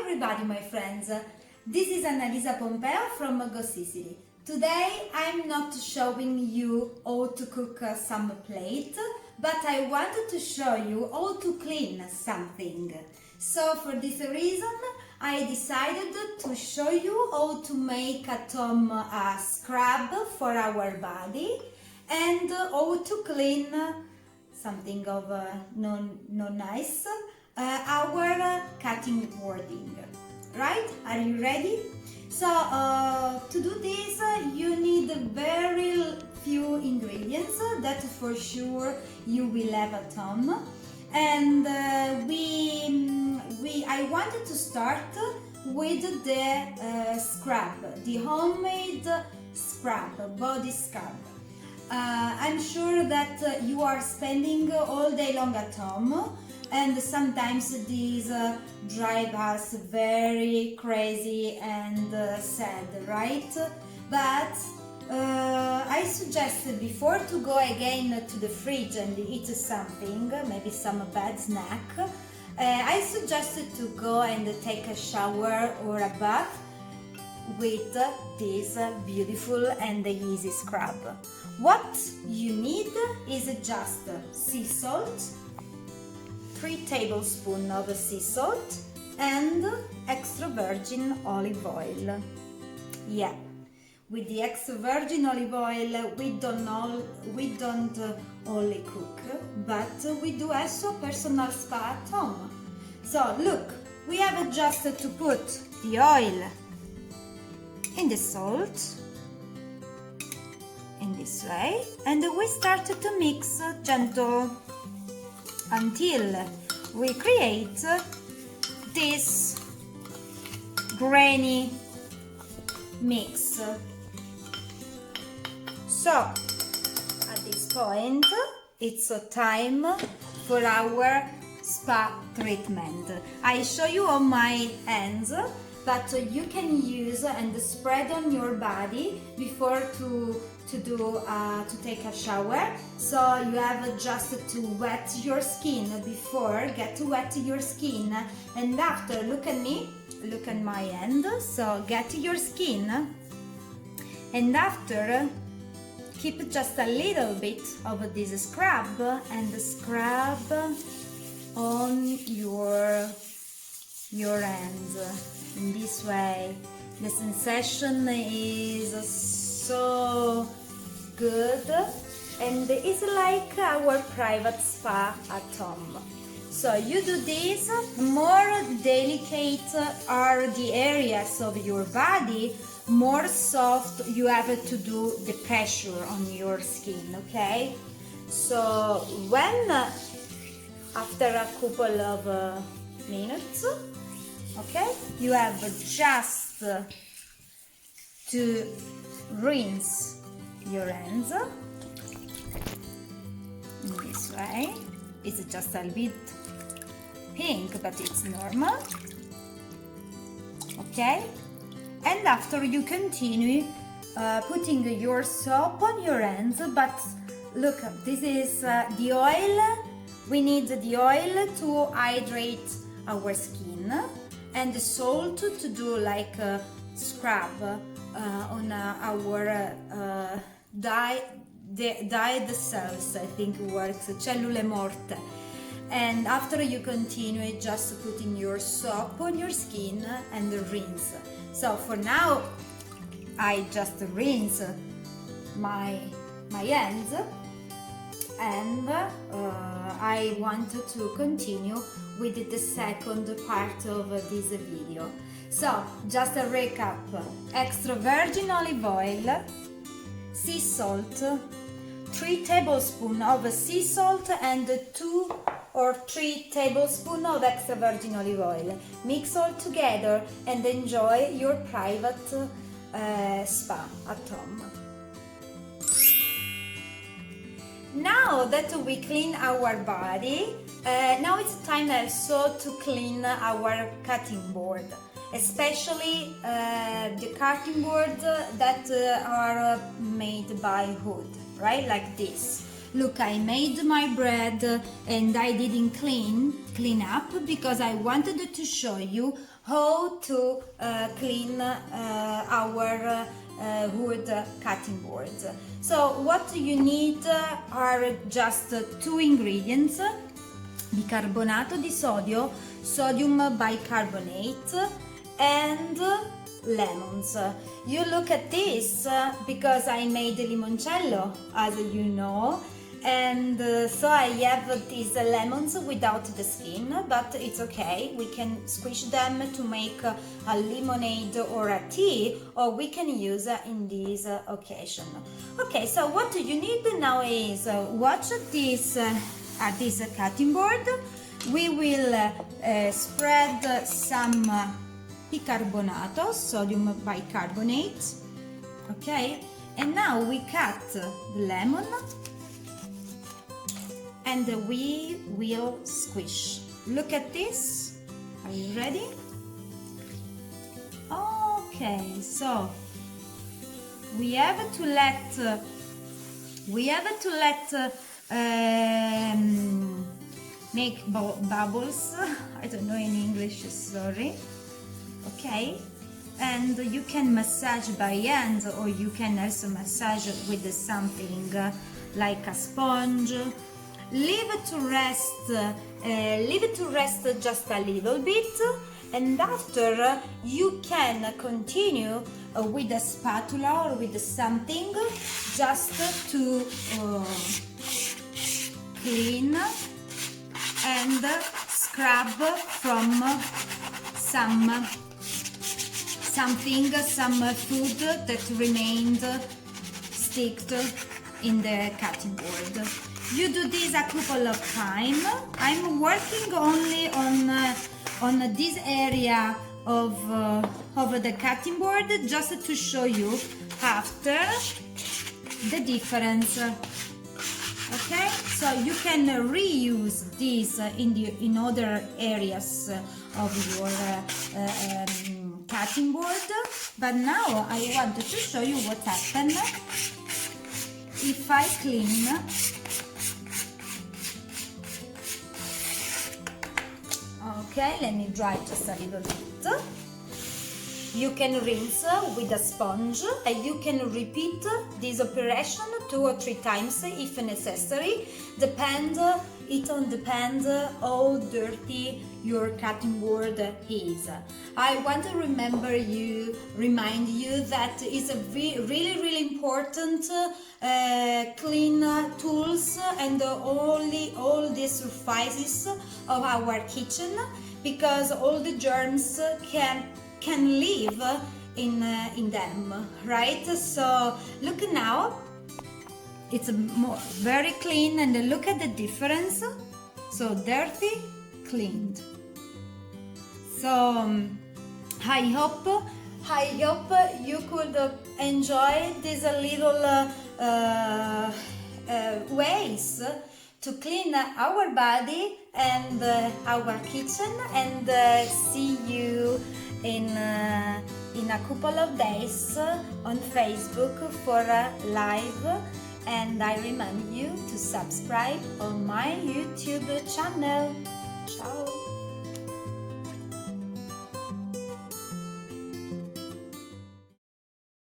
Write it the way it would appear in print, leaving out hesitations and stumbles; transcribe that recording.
everybody, my friends. This is Annalisa Pompeo from goSicily. Today I'm not showing you how to cook some plate, but I wanted to show you how to clean something. So for this reason I decided to show you how to make at home a scrub for our body and how to clean something of no nice our cutting boarding. Right? Are you ready? So to do this you need very few ingredients that for sure you will have at home, and I wanted to start with the scrub, the homemade scrub, body scrub. I'm sure that you are spending all day long at home, and sometimes these drive us very crazy and sad, right? But I suggest before to go again to the fridge and eat something, maybe some bad snack, I suggest to go and take a shower or a bath with this beautiful and easy scrub. What you need is just sea salt, 3 tablespoons of sea salt, and extra virgin olive oil. Yeah, with the extra virgin olive oil we don't only cook, but we do also personal spa at home. So look, we have just to put the oil in the salt in this way, and we start to mix gentle until we create this grainy mix. So at this point it's time for our spa treatment. I show you on my hands, but you can use and spread on your body before to take a shower. So you have just to wet your skin before, get to wet your skin, and after, look at me, look at my hand. So get your skin, and after keep just a little bit of this scrub and scrub on your hands in this way. The sensation is so good, and it's like our private spa at home. So you do this, more delicate are the areas of your body, more soft you have to do the pressure on your skin, okay? So when after a couple of minutes, okay, you have just to rinse your hands in this way. It's just a bit pink, but it's normal, okay? And after you continue putting your soap on your hands, but look, this is the oil. We need the oil to hydrate our skin, and the salt to do like a scrub on our dyed cells, I think it works, cellule morte. And after you continue just putting your soap on your skin and rinse. So for now I just rinse my hands, and I want to continue with the second part of this video. So just a recap: extra virgin olive oil, sea salt, 3 tablespoons of sea salt and 2 or 3 tablespoons of extra virgin olive oil. Mix all together and enjoy your private spa at home. Now that we clean our body, now it's time also to clean our cutting board, especially the cutting board that are made by wood, right? Like this. Look, I made my bread and I didn't clean up because I wanted to show you how to clean our wood cutting boards. So what you need are just two ingredients: bicarbonato di sodio, sodium bicarbonate, and lemons. You look at this because I made limoncello, as you know, and so I have these lemons without the skin, but it's okay. We can squish them to make a lemonade or a tea, or we can use in this occasion. Okay, so what you need now is watch this cutting board. We will spread some bicarbonato, sodium bicarbonate, okay, and now we cut the lemon and we will squish. Look at this. Are you ready? Okay, so we have to let make bubbles. I don't know in English, sorry. Okay, and you can massage by hand, or you can also massage with something like a sponge. Leave it to rest just a little bit, and after you can continue with a spatula or with something just to clean and scrub from some food that remained sticked in the cutting board. You do this a couple of times. I'm working only on this area of the cutting board just to show you after the difference. Okay, so you can reuse this in other areas of your cutting board, but now I want to show you what happens if I clean. Okay, let me dry just a little bit. You can rinse with a sponge, and you can repeat this operation 2 or 3 times if necessary. Depends how dirty your cutting board is. I want to remind you that it's a really important clean tools and all the surfaces of our kitchen, because all the germs can live in them, right? So look now, it's very clean, and look at the difference. So dirty, cleaned. So I hope you could enjoy these little ways to clean our body and our kitchen, and see you in a couple of days on Facebook for a live, and I remind you to subscribe on my YouTube channel. Ciao!